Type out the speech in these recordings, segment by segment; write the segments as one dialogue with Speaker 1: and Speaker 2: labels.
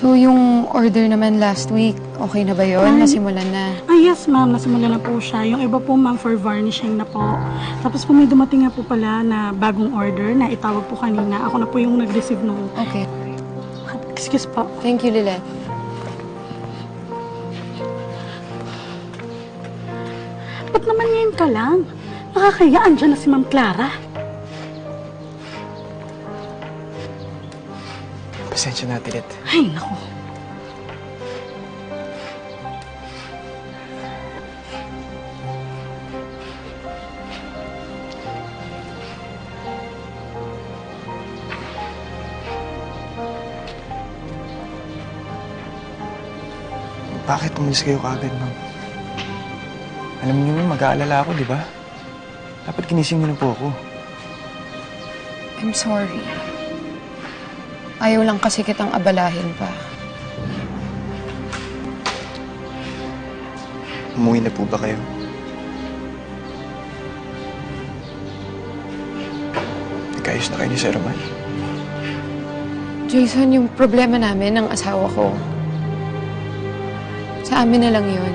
Speaker 1: So, yung order naman last week, okay na ba yun? Nasimulan na?
Speaker 2: Yes, ma'am. Nasimulan na po siya. Yung iba po, ma'am, for varnishing na po. Tapos po may dumating nga po pala na bagong order na itawag po kanina. Ako na po yung nag-receive nung...
Speaker 1: Okay.
Speaker 2: Excuse po.
Speaker 1: Thank you, Lilet.
Speaker 2: Ba't naman ngayon ka lang? Nakakayaan dyan na si Ma'am Clara.
Speaker 3: Pasensya na, Tilit.
Speaker 2: Ay, naku.
Speaker 3: Bakit umalis kayo kaagad, ma'am? Alam niyo naman, mag-aalala ako, di ba? Dapat ginising niyo na po ako.
Speaker 1: I'm sorry. Ayaw lang kasi kitang abalahin pa.
Speaker 3: Umuwi na po ba kayo? Nagkaayos na kayo ni Sir Roman?
Speaker 1: Jason, yung problema namin ng asawa ko, sa amin na lang yun.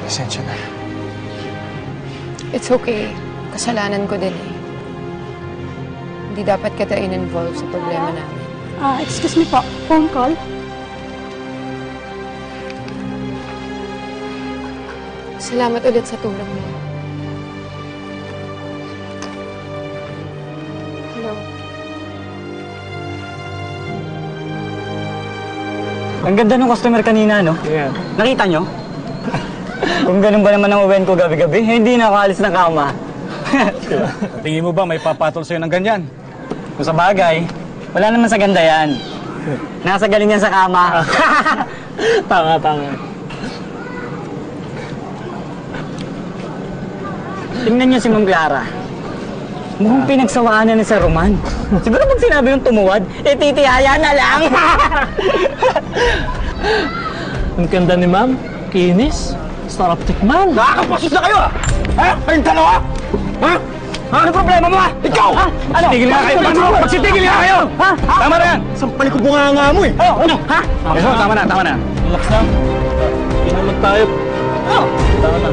Speaker 3: Pasensya na.
Speaker 1: It's okay. Kasalanan ko din eh. Hindi dapat kita in-involve sa problema namin.
Speaker 2: Excuse me po. Phone call?
Speaker 1: Salamat ulit sa tulong mo. Hello.
Speaker 4: Ang ganda ng customer kanina, no?
Speaker 5: Yeah.
Speaker 4: Nakita nyo? Kung ganun ba naman ang uwen ko gabi-gabi, hindi na ako alis ng kama.
Speaker 5: Tingin mo ba may papatol sa'yo ng ganyan?
Speaker 4: Kung sa bagay, wala naman sa ganda yan. Nasa galing yan sa kama.
Speaker 5: Tama.
Speaker 4: Tingnan nyo si Ma'am Clara. Mukhang pinagsawaan na ni Sir Roman. Siguro pag sinabi yung tumuwad, titihaya na lang.
Speaker 5: Ang ganda ni ma'am. Kinis. Sarap tikman.
Speaker 4: Nakakapasos na kayo! Ha? Kayong dalawa? Ha? Ano problema mo, ha? Ikaw! Ha? Ano?
Speaker 5: Tigil nga kayo! Magsitigil nga kayo!
Speaker 4: Ha?
Speaker 5: Tama na yan!
Speaker 4: Sampali ko bunga mo eh! Ano? Ha?
Speaker 5: Okay, so, tama na.
Speaker 4: Relax lang.
Speaker 5: Inom tayo.
Speaker 4: Ano?
Speaker 5: Tama na.